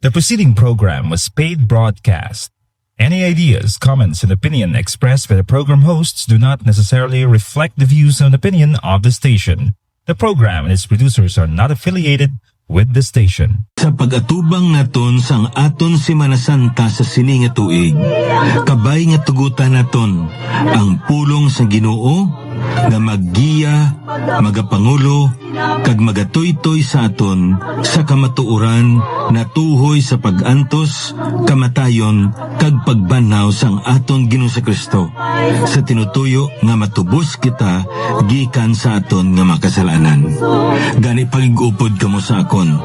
The preceding program was paid broadcast. Any ideas, comments, and opinion expressed by the program hosts do not necessarily reflect the views and opinion of the station. The program and its producers are not affiliated with the station. Sa pag-atubang naton sang aton Semana Santa sa sini nga tuig, kabay nga tugutan naton ang pulong sa Ginoo nga maggiya, magapangulo, kag magatuytoy sa aton sa kamatuoran na tuhoy sa pag-antos, kamatayon, kag pagbanaw sang aton Ginoo sa Kristo sa tinutuyo nga matubos kita gikan sa aton nga makasalanan. Gani pagigupod kamo sa akon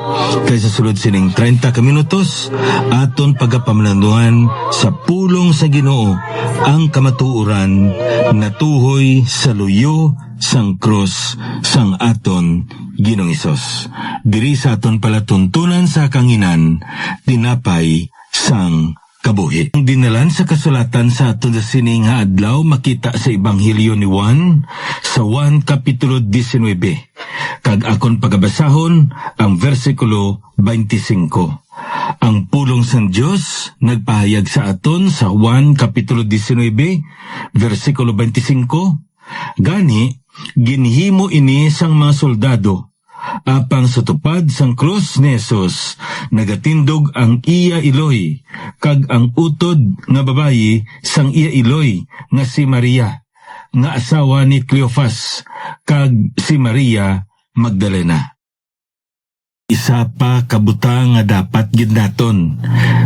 kay sa sulod sining 30 ka minutos aton pagapamlanduan sa pulong sa Ginoo ang kamatuoran na tuhoy sa luyo sang krus sang aton Ginoong Hesus. Diri sa aton palatuntunan sa kanginan tinapay sang kabuhi. Ang dinalan sa kasulatan sa aton sa sining nga adlaw makita sa Ebanghelyo ni Juan sa Juan Kapitulo 19. Kag akon pagabasahon ang versikulo 25. Ang pulong sang Dios nagpahayag sa aton sa Juan Kapitulo 19, versikulo 25. Gani, ginhimo ini sang mga soldado, apang sa tupad sang krus ni Jesus, nagatindog ang iya iloy, kag ang utod nga babayi sang iya iloy nga si Maria, nga asawa ni Cleophas, kag si Maria Magdalena. Isa pa kabutang nga dapat gid naton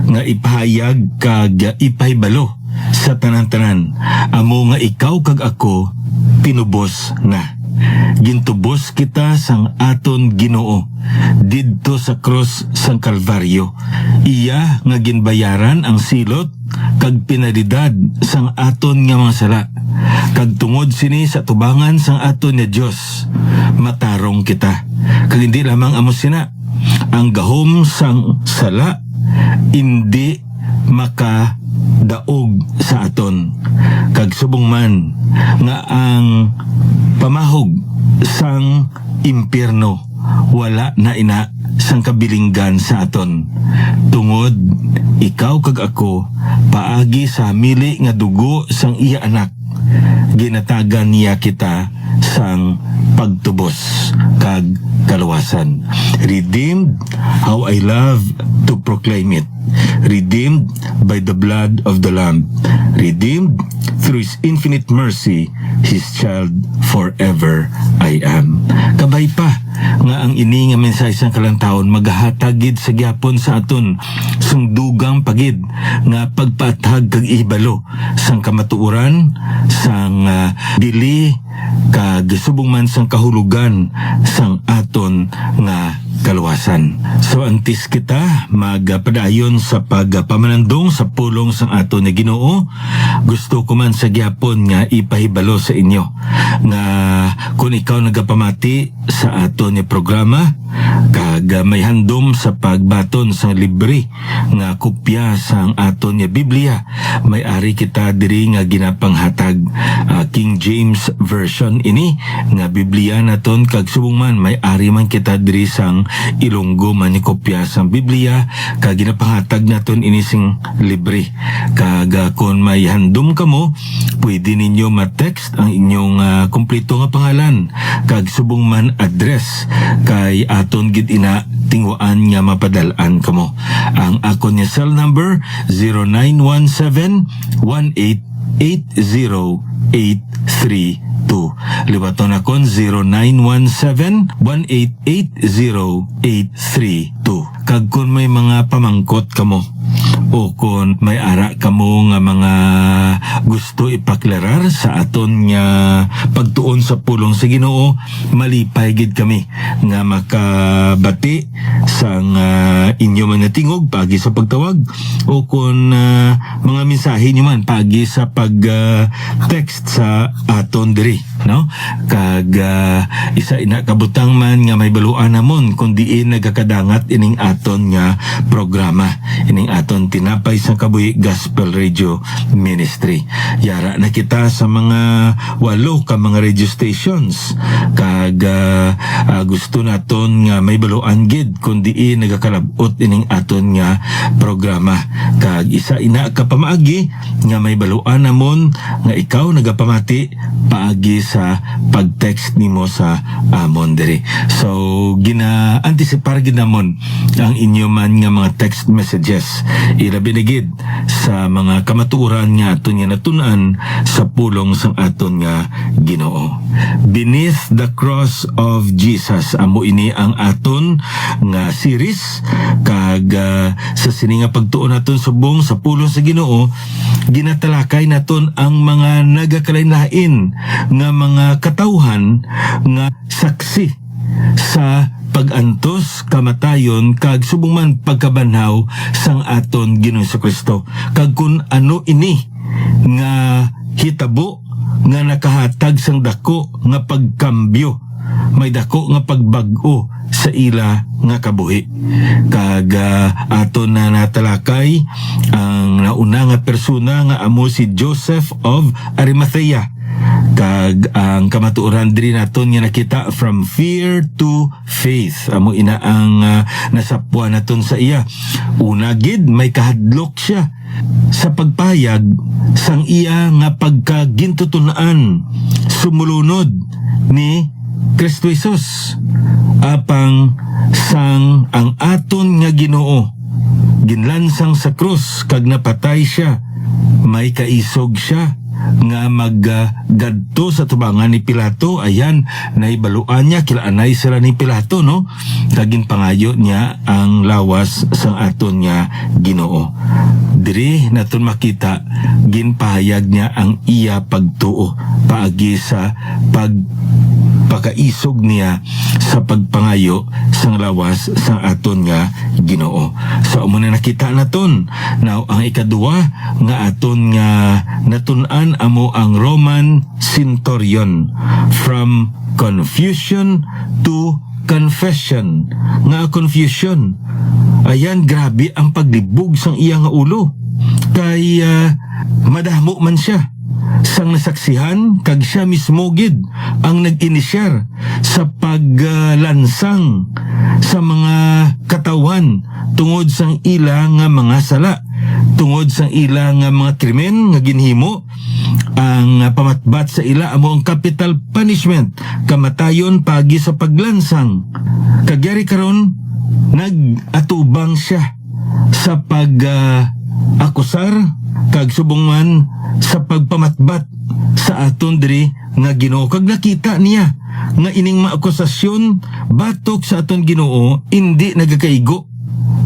nga ipahayag kag ipahibalo sa tanan-tanan, amo nga ikaw kag ako tinubos na. Gintubos kita sang aton Ginoo didto sa krus sang Kalbaryo. Iya nga ginbayaran ang silot kag pinalidad sang aton nga mga sala. Kag tungod sini sa tubangan sang aton nga Dios, matarong kita. Kag hindi lamang amo sina, ang gahom sang sala hindi makadaog sa aton. Kag subong man nga ang pamahog sang impyerno wala na ina sang kabilinggan sa aton. Tungod ikaw kag ako paagi sa mili nga dugo sang iya anak, ginatagan niya kita sang pagtubos kag kaluwasan. Redeemed, how I love to proclaim it. Redeemed by the blood of the Lamb. Redeemed through His infinite mercy, His child forever I am. Kabay pa nga ang ini nga mensahe sang kalantawon maghatagid sa gyapon sa aton sungdugang pagid nga pagpatag kag ihibalo sang kamatuoran sang dili kag subong man sang kahulugan sang aton nga kaluwasan. So antis kita magpadayon sa pagpamanandong sa pulong sang aton nga Ginoo. Gusto ko man sa gyapon nga ipahibalo sa inyo nga kung ikaw nagapamati sa aton nga programa kag may handom sa pagbaton sa libre nga kopya sang aton nga Biblia, may ari kita diri nga ginapanghatag King James Version ini nga Biblia naton kag subong man may ari man kita diri sang Ilonggo man ni kopya sang Biblia kag ginapanghatag naton ini sing libre. Kag kung may handom kamo, pwede ninyo ma-text ang inyong kompleto nga pangalan kag subong man address kay aton gid ina tingwaan nga mapadalan kamo. Ang akon nga cell number 0917-1880-832. Liwaton akon 0917-1880-832. Kag kung may mga pamangkot kamo o kung may ara kamo nga mga gusto ipaklarar sa aton nga pagtuon sa pulong sa Ginoo, malipay gid kami nga makabati sang inyo man nga tingog pagi sa pagtawag o kung mga mensahe nyo man pagi sa pag text sa aton diri. no? Kag isa ina kabutang man nga may baluan namon kun diin nagakadangat ining aton nga programa, ining aton tinapay sa kabuhi Gospel Radio Ministry. Yara na kita sa mga 8 ka mga radio stations, kag gusto naton nga may baluan gid kun diin nagakalabot ining aton nga programa. Kag isa ina ka pamaagi nga may baluan namon nga ikaw nagapamati paagi sa pag-text nimo sa amon diri. So gina-anticipar gid namon ang inyo man nga mga text messages, ilabi na gid sa mga kamatuoran nga aton nga natun-an sa pulong sang aton nga Ginoo. Beneath the Cross of Jesus, amo ini ang aton nga series. Kag sa sini nga pagtuon naton subong sa pulong sa Ginoo, ginatalakay naton ang mga nagakalain-lain nga mga katawhan nga saksi sa pag-antos, kamatayon, kag subong man pagkabanhaw sang aton Ginoong Kristo. Kag kun ano ini nga hitabo nga nakahatag sang dako nga pagkambyo, may dako nga pagbag-o sa ila nga kabuhi. Kag aton na natalakay ang nauna nga persona nga amo si Joseph of Arimathea. Kag ang kamatuoran diri naton nga nakita from fear to faith, amo ina ang nasapwa naton sa iya. Una gid may kahadlok siya sa pagpayag sang iya nga pagkagintutunan sumulunod ni Kristo Jesus, apang sang ang aton nga Ginoo ginlansang sa krus kag napatay siya, may kaisog siya nga maggadto sa tubangan ni Pilato. Ayan, naibaluan niya, kilaanay sila ni Pilato, no? Kagin pangayo niya ang lawas sang aton nga Ginoo. Diri naton makita ginpahayag niya ang iya pagtuo paagi sa pagpakaisog niya sa pagpangayo sang lawas sang aton nga Ginoo. So amo na nakita naton. Now ang ikaduwa nga aton nga natun-an amo ang Roman centurion, from confusion to confession. Nga confusion, ayan, grabe ang paglibog sang iya nga ulo, kay madahmo man siya sang nasaksihan, kag siya mismo gid ang nag-inisyar sa paglansang sa mga katawan tungod sang ila nga mga sala, tungod sang ila nga mga krimen nga ginhimo. Ang pamatbat sa ila amo ang capital punishment, kamatayon pagi sa paglansang. Kagyari karon nag-atubang siya sa pag-akusar kag subongan sa pagpamatbat sa aton diri nga Ginoo. Kag nakita niya nga ining maakusasyon batok sa aton Ginoo indi nagakaigo,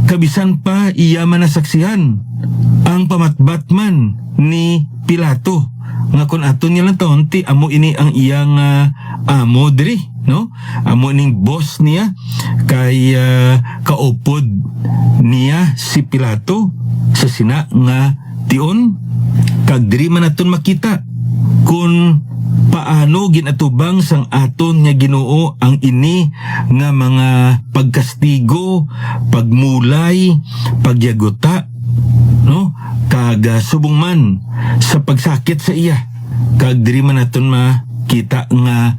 kabisan pa iya man nasaksihan ang pamatbat man ni Pilato nga kun aton niya lang taon ti amo ini ang iyang amo diri, no? Amo ning boss niya, kay kaupod niya si Pilato sa sina nga tion. Kag diri man naton makita kung paano ginatubang sang aton nga Ginoo ang ini nga mga pagkastigo, pagmulay, pagyaguta, no? Kag subong man sa pagsakit sa iya. Kag diri man naton makita nga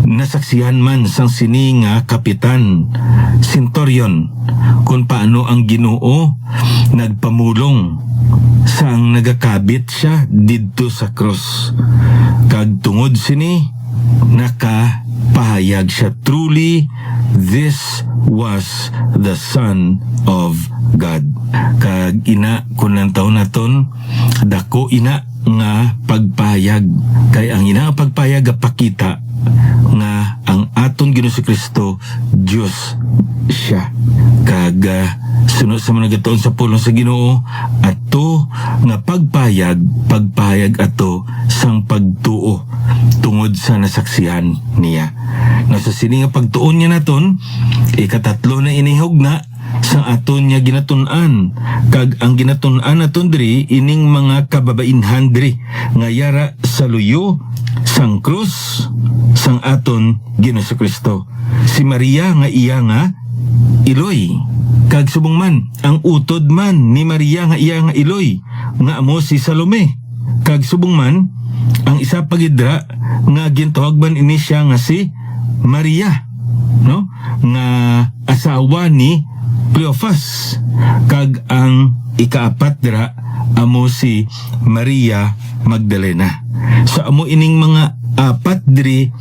nasaksihan man sang sini nga kapitan centurion kung paano ang Ginoo nagpamulong sang nagakabit siya didto sa cross. Kag tungod sini nakapahayag siya, truly this was the Son of God. Kag ina kun lang taon naton dako ina nga pagpahayag, kay ang ina nga pagpahayag apakita nga ang aton Ginoo si Kristo Dios siya. Kag sunod sa mga gatoon sa pulong sa Ginoo ato nga pagpahayag ato sang pagtuo tungod sa nasaksihan niya. No, sa sini nga pagtuon niya naton, ikatatlo na inihog na sa aton niya ginatun-an. Kag ang ginatun-an naton diri ining mga kababainhan diri nga yara sa luyo sang krus sang aton Ginoong Kristo. Si Maria nga iya nga iloy, kag subong man ang utod man ni Maria nga iya nga iloy nga amo si Salome, kag subong man ang isa pagidra nga gintawag man ini siya nga si Maria, no, nga asawa ni Cleophas, kag ang ikaapat dira amo si Maria Magdalena. So amo ining mga apat diri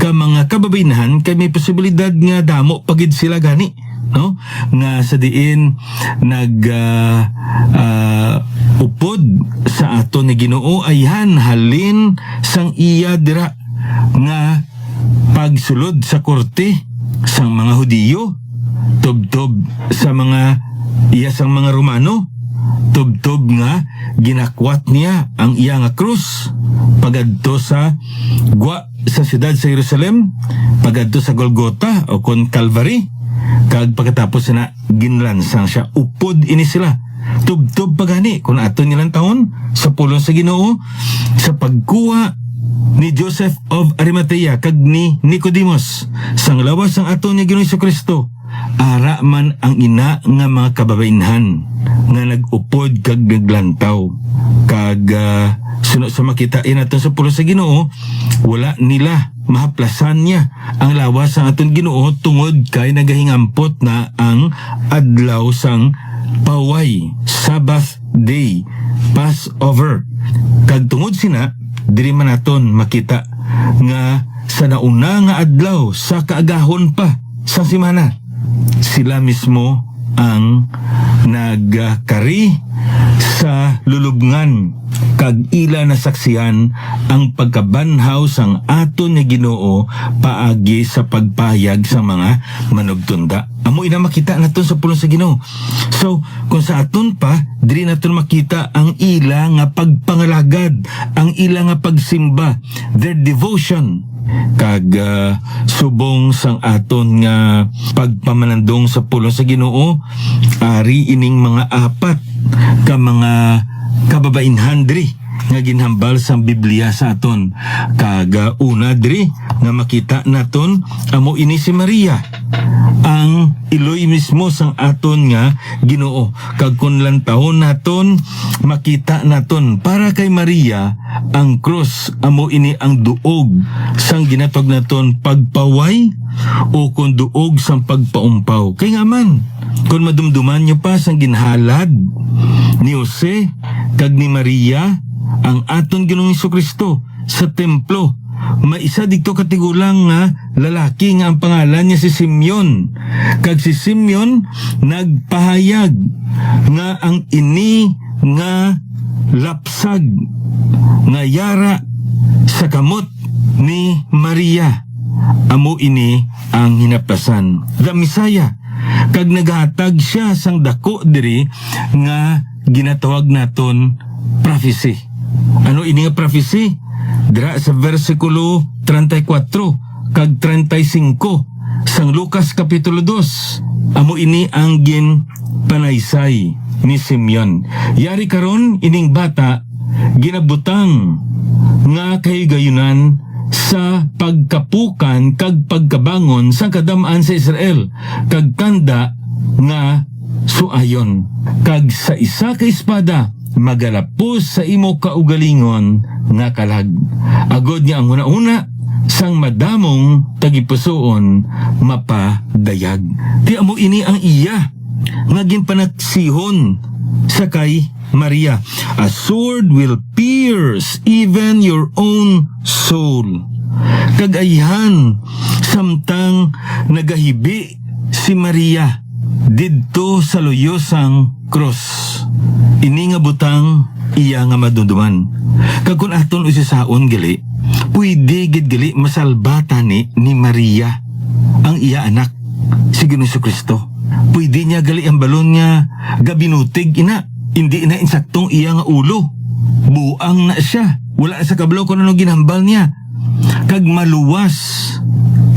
ka mga kababainahan kay may posibilidad nga damo pagid sila gani, no, nga sa diin upod sa aton ni Ginoo ayhan halin sang iya dira nga pagsulod sa korte sang mga Hudiyo, tubtob sa mga iya sang mga Romano, tubtob nga ginakwat niya ang iya nga krus pagadto sa sa siyudad sa Jerusalem, pagadto sa Golgota o kon Calvary, kag pagkatapos na ginlansang siya. Upod ini sila tubtob pagani kung aton nilang taon sa pulong sa Ginoo sa pagkuha ni Joseph of Arimathea kag ni Nicodemus sang lawas ang aton ni Ginoong Kristo. Ara man ang ina nga mga kababainhan nga nag-upod kag naglantaw, kag sunod sa makitain natin sa pulong sa Ginoo, wala nila mahaplasan niya ang lawas ang aton Ginoo tungod kay nagahingampot na ang adlaw sang paway, Sabbath day, Passover. Kag tungod sina diri man naton makita nga sa nauna nga adlaw sa kaagahon pa sa simana, sila mismo ang nagkari sa lulubngan kag ila na saksihan ang pagkabanhaw sang aton ni Ginoo paagi sa pagpahayag sa mga manugtunda. Amo ina makita naton sa pulong sa Ginoo. So kung sa aton pa diri naton makita ang ila nga pagpangalagad, ang ila nga pagsimba, their devotion, kag subong sang aton nga pagpamanandong sa pulong sa Ginoo, ari ining mga apat ka mga kababainhan diri nga ginhambal sa Biblia sa aton. Kag una diri nga makita naton amo ini si Maria, ang iloy mismo sang aton nga Ginoo. Kag kun lantahon naton makita naton para kay Maria ang cross amo ini ang duog sang ginatawag naton pagpaway o kun duog sang pagpaumpaw. Kay nga man kun madumduman nyo pa sang ginhalad ni Jose kag ni Maria ang aton Ginoong Kristo sa templo, maisa dito katigulang nga lalaki nga ang pangalan niya si Simeon. Kag si Simeon nagpahayag nga ang ini nga lapsag nga yara sa kamot ni Maria amo ini ang hinaplasan, the Messiah. Kag naghatag siya sang dako diri nga ginatawag naton prophecy. Ano ini nga prophecy? Dira sa versikulo 34 kag 35 sang Lucas kapitulo 2. Amo ini ang ginpanaysay ni Simeon. Yari karon ining bata ginabutang nga kahigayunan sa pagkapukan kag pagkabangon sa kadamaan sa Israel kag kanda nga suayon. Kag sa isa ka espada magalapos sa imo kaugalingon nga kalag. Agod niya ang una-una sang madamong tagipusoon mapadayag. Ti amo ini ang iya nga ginpanaksihon sa kay Maria. A sword will pierce even your own soul. Kagayhan samtang nagahibi si Maria didto sa luyosang cross. Ini nga butang iya nga madunduman. Kag kun aton usisaon gali, pwede gid gali masalbata ni Maria ang iya anak si Ginoong Kristo. Pwede niya gali ang balon niya gabinutig ina. Hindi na insaktong iya nga ulo. Buang na siya. Wala sa kablaw kung ano ginambal niya. Kag maluwas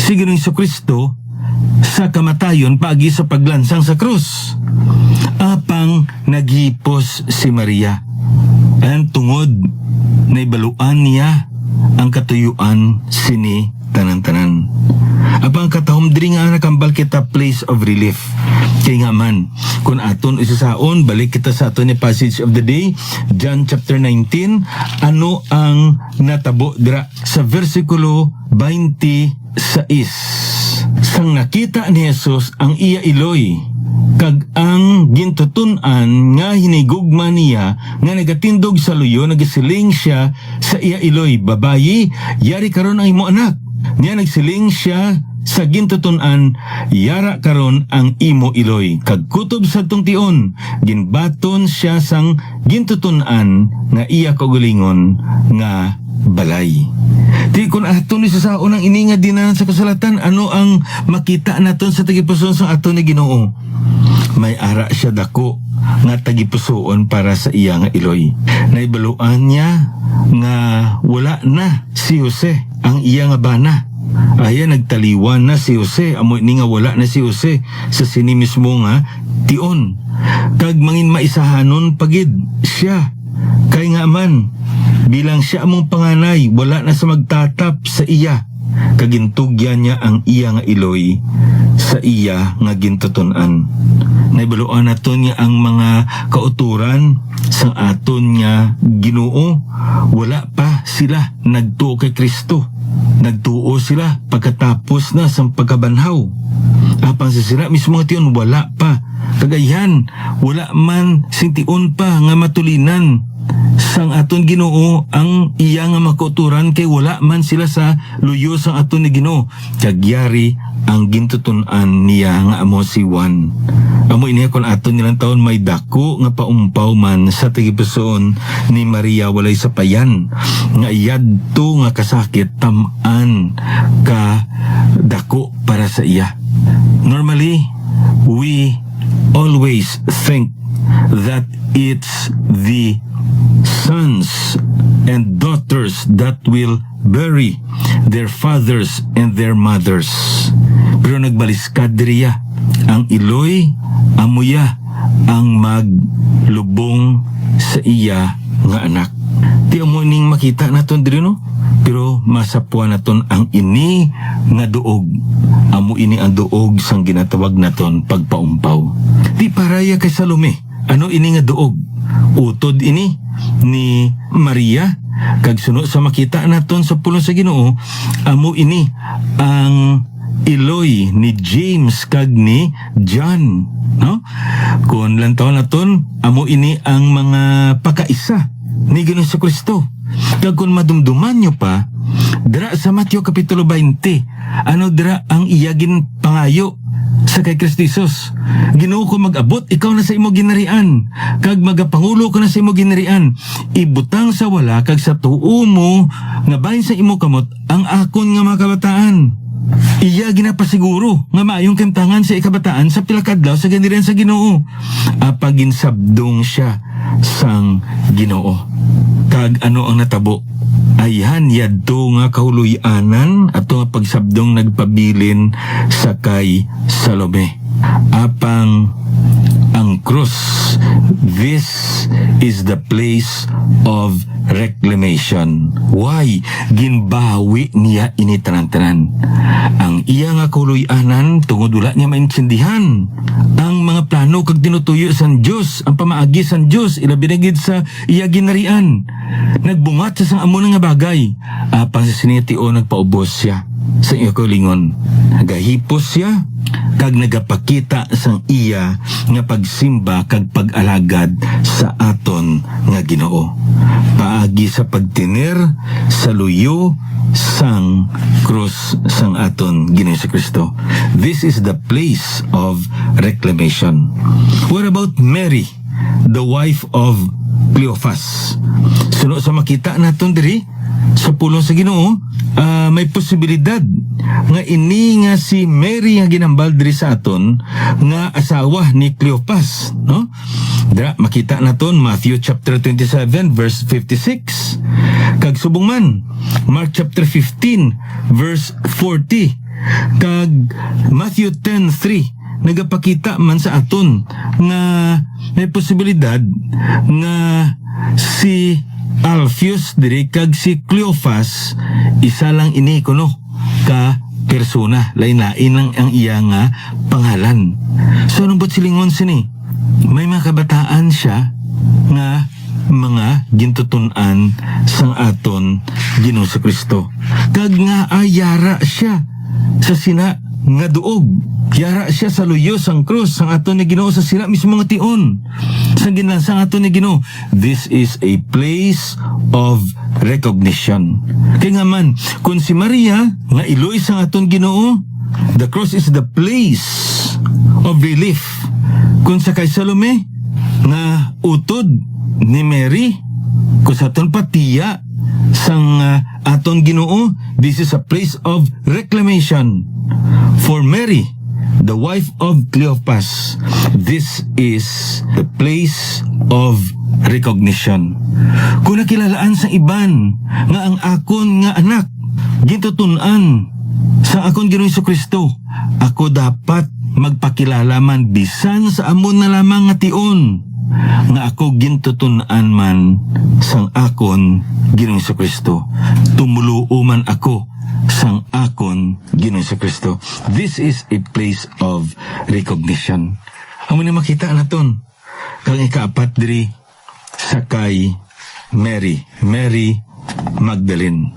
si Ginoong Jesucristo sa kamatayon pagi sa paglansang sa krus. Apang naghipos si Maria. Ang tungod na ibaluan niya ang katuyuan sini tanan-tanan. Apang katahom diri nga nakambal kita place of relief. Kaya nga man, kung aton isasaon, balik kita sa aton ni passage of the day, John chapter 19, ano ang natabo dira sa versikulo 26. Sang nakita ni Jesus ang iya iloy, kag ang gintutunan nga hinigugma niya nga nagatindog sa luyo, nagasiling siya sa iya iloy, babayi, yari karon ang imo anak. Niya nagsiling siya sa gintutunan, yara karon ang imo iloy. Kag kutob sa tungtion, ginbaton siya sang gintutunan nga iya kagulingon nga balay. Di kun aton ni sa unang ininga dinan sa kasulatan, ano ang makita naton sa tagipusoon sa aton ni Ginoo? May ara siya dako nga tagipusoon para sa iya nga iloy. Naibaluan niya nga wala na si Jose ang iya nga bana. Aya nagtaliwan na si Jose, amoy ni nga wala na si Jose sa sini mismo nga tion. Kag mangin maisahanon pagid siya. Kay nga man, bilang siya among panganay, wala na sa magtatap sa iya. Kagintugyan niya ang iya nga iloy sa iya nga gintutunan. Naibaluan naton niya ang mga kauturan sa aton nga Ginoo. Wala pa sila nagtuo kay Kristo. Nagtuo sila pagkatapos na sa pagkabanhaw. Apang sa sila mismo nga tiyon, wala pa. Kagayan, wala man sintion pa nga matulinan sang aton Ginoo ang iya nga makauturan, kay wala man sila sa luyo sang aton ni Ginoo. Kagyari ang gintutunan niya nga amo si Juan. Amo iniya kon aton nilang taon may dako nga paumpaw man sa tagipusoon ni Maria walay sapayan nga iyadto nga kasakit tam-an ka dako para sa iya. Normally, we always think that it's the sons and daughters that will bury their fathers and their mothers. Pero nagbaliskad diriya ang iloy, amuya ang maglubong sa iya nga anak. Di amo ning makita naton diri no? Pero masapwa naton ang ini nga duog. Amo ini ang duog sang ginatawag naton pagpaumpaw. Di paraya kay Salome. Ano ini nga duog? Utod ini ni Maria. Kag sunod sa makita naton sa pulong sa Ginoo, amo ini ang iloy ni James kag ni John, no? Kung lantaw naton, amo ini ang mga pakaisa ni Ginoong Jesucristo. Kag kung madumduman nyo pa, dira sa Mateo kapitulo 20, ano dira ang iyagin pangayo sa kay Kristo Jesus? Ginoo ko mag-abot, ikaw na sa imo ginarian, kag magapangulo ko na sa imo ginarian. Ibutang sa wala kag sa tuo mo nga bahin sa imo kamot ang akon nga mga kabataan. Iya ginapasiguro nga maayong kantangan sa ikabataan sa pilakadlaw sa ganirian sa Ginoo. Apagin sabdong siya sang Ginoo. Kag ano ang natabo? Ayan yadto nga kahuluy-anan ato nga pagsabdong nagpabilin sa kay Salome. Apang ang krus, this is the place of reclamation. Why? Ginbawi niya ini tanan-tanan. Ang iya nga kahuluy-anan tungod wala niya maintindihan ang mga plano kag tinutuyo sang Dios, ang pamaagi sang Dios, ilabi na gid sa iya ginarian. Nagbungat sa sang amo nga bagay. Apang sa sinitio nagpaubos siya sa iya kaulingon. Nagahipos siya kag nagapakita sang iya nga pagsimba kag pag-alagad sa aton nga Ginoo. Paagi sa pagtinir sa luyo sang krus sang aton Ginoong Jesucristo. This is the place of reclamation. What about Mary, the wife of Cleophas? Suno sa makita naton diri sa pulong sa Ginoo, may posibilidad nga ini nga si Mary nga ginambal diri sa aton nga asawa ni Cleopas, no? Dira makita naton Matthew chapter 27 verse 56. Kag subong man Mark chapter 15 verse 40. Kag Matthew 10:3 nagapakita man sa aton nga may posibilidad nga si Alpheus diri kag si Cleophas isa lang ini kuno ka persona, lain-lain lang ang iya nga pangalan. So anong silingon sini? May mga kabataan siya nga mga gintutunan sang aton Ginoo sa Kristo. Kag nga ayara siya sa sina nga duog. Yara siya sa luyo sang krus sang aton ni Ginoo sa sila mismo nga tion. Sa ginlansang aton ni Ginoo. This is a place of recognition. Kaya nga man, kung si Maria nga iloy sang aton Ginoo, the cross is the place of relief. Kung sa kay Salome nga utod ni Mary, kung sa aton patiya sang aton Ginoo, this is a place of reclamation. For Mary, the wife of Cleopas, this is the place of recognition. Kung nakilalaan sa iban nga ang akon nga anak gintutunan sa akon Ginoong Jesucristo, ako dapat magpakilala man bisan sa amon na lamang nga tion nga ako gintutunan man sang akon Ginoong Jesucristo. Tumuluo man ako sang akon Ginoong Jesucristo. This is a place of recognition. Amo ni makita naton kang ikaapat diri sa kay Mary Magdalene.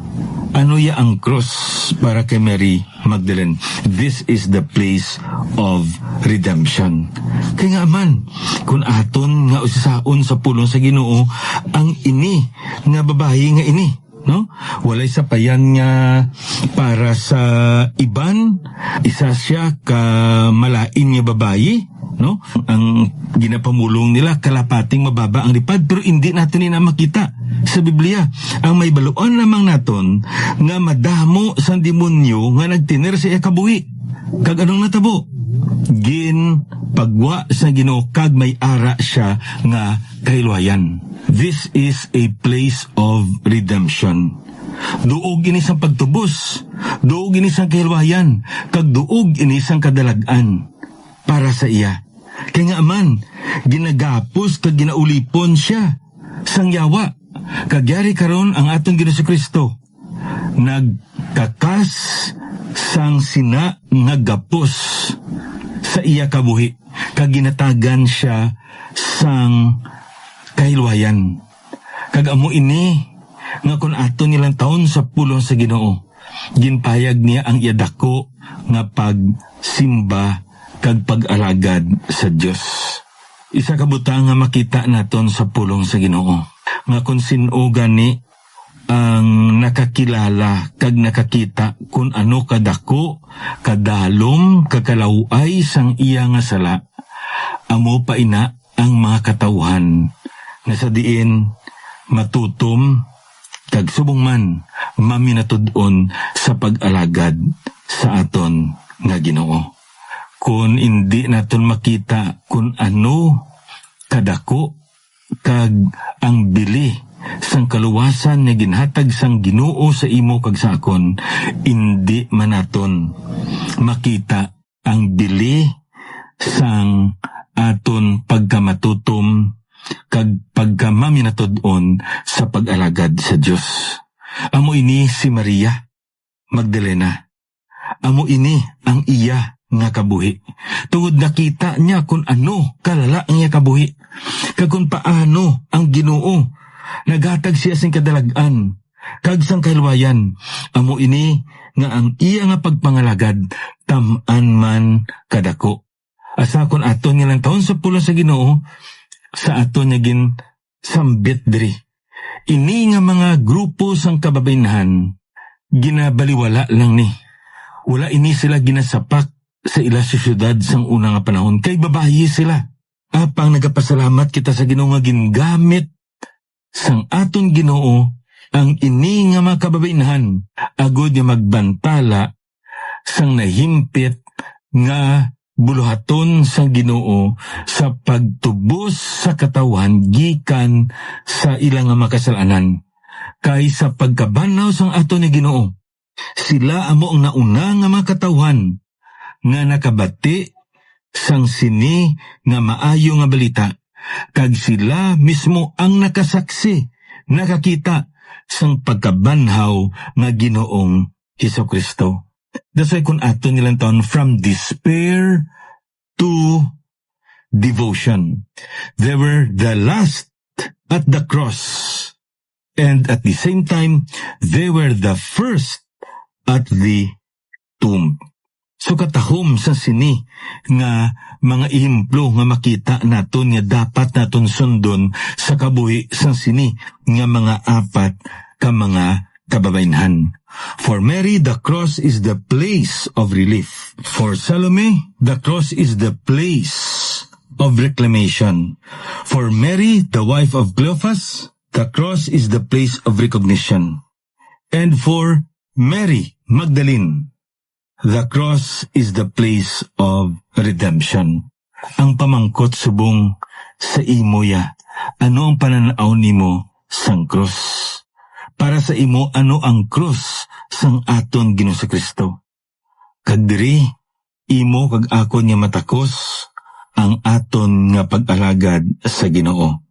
Ano ya ang cross para kay Mary Magdalene? This is the place of redemption. Kaya nga man, kung aton nga usasaon sa pulong sa Ginoo, ang ini nga babae nga ini, no? Walay sapayan nga para sa iban, isa siya ka malain nga babae, no? Ang ginapamulong nila kalapating mababa ang lipad, pero hindi natin ina makita sa Biblia. Ang may baluan lamang naton nga madamo sang demonyo nga nagtiner sa iya kabuhi. Kag anong natabo? Gin pagwa sa Ginoo kag may ara siya nga kahilwayan. This is a place of redemption. Duog ini sang pagtubos, duog ini sang kahilwayan, kag duog ini sang kadalagan para sa iya. Kaya nga man, ginagapos kag ginaulipon siya sang yawa. Kagyari karon ang atong Ginoo Kristo nagkakas sang sina nga gapos sa iya kabuhi, kag ginatagan siya sang kahilwayan. Kag amo ini nga kun ato nilang taon sa pulong sa Ginoo, ginpayag niya ang iya dako nga pagsimba kag pag-alagad sa Dios. Isa ka butang nga makita naton sa pulong sa Ginoo, nga kung sino gani ang nakakilala kag nakakita kung ano kadako, kadalom, kakalaway sang iya nga sala, amo pa ina ang mga katawhan na sa diin matutom kag subong man maminatud-on sa pag-alagad sa aton nga Ginoo. Kung hindi naton makita kung ano kadako kag ang bili sang kaluwasan nga ginhatag sang Ginoo sa imo kag sa akon, hindi man naton makita ang bili sang aton pagkamatutom kag pagkamaminatud-on sa pag-alagad sa Dios. Amo ini si Maria Magdalena. Amo ini ang iya nga kabuhi. Tungod nakita niya kung ano kalala ang iya kabuhi. Kag kung paano ang Ginoo naghatag siya sing kadalagan kag sang kahilwayan. Amo ini nga ang iya nga pagpangalagad tam-an man kadako. Asa kon aton nilang taon sa pulong sa Ginoo, sa aton niya gin sambit diri. Ini nga mga grupo sang kababainahan ginabaliwala lang ni. Wala ini sila ginasapak sa ila sa syudad sang una nga panahon, kay babayi sila. Apang nagapasalamat kita sa Ginoo nga gingamit sang aton Ginoo ang ini nga mga kababainahan agud nga magbantala sang nahimpit nga buluhaton sang Ginoo sa pagtubos sa katawan gikan sa ilang nga makasalanan. Kay sa pagkabanaw sang aton ni Ginoo, sila amo ang nauna nga makatawhan nga nakabati sang sini nga maayo nga balita, kag sila mismo ang nakasaksi, nakakita sang pagkabanhaw nga Ginoong Hesukristo. That's why kung ato nilang taon, from despair to devotion. They were the last at the cross. And at the same time, they were the first at the tomb. So katahom sa sini nga mga ihimplo nga makita naton nga dapat naton sundon sa kabuhi sa sini nga mga apat ka mga kababaynhan. For Mary, the cross is the place of relief. For Salome, the cross is the place of reclamation. For Mary, the wife of Cleophas, the cross is the place of recognition. And for Mary Magdalene, the cross is the place of redemption. Ang pamangkot subong sa imoya, ano ang pananaw nimo sang cross? Para sa imo, ano ang krus sang aton Ginoo Kristo? Kag diri, imo kag ako nga matakos ang aton nga pag-alagad sa Ginoo.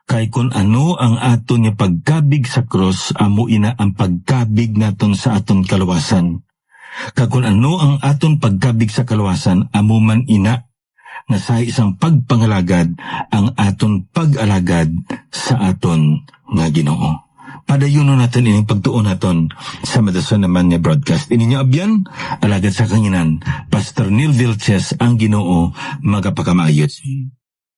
Kay kun ano ang aton nga pagkabig sa krus, amo ina ang pagkabig naton sa aton kaluwasan. Kag kun ano ang aton pagkabig sa kaluwasan, amo man ina nga sa isang pagpangalagad ang aton pag-alagad sa aton nga Ginoo. Padayon natin ining pagtuon naton sa Madason naman nga broadcast. Ininyo abyan, alagad sa kanginan, Pastor Neil Vilches, ang Ginoo magapakamaayo.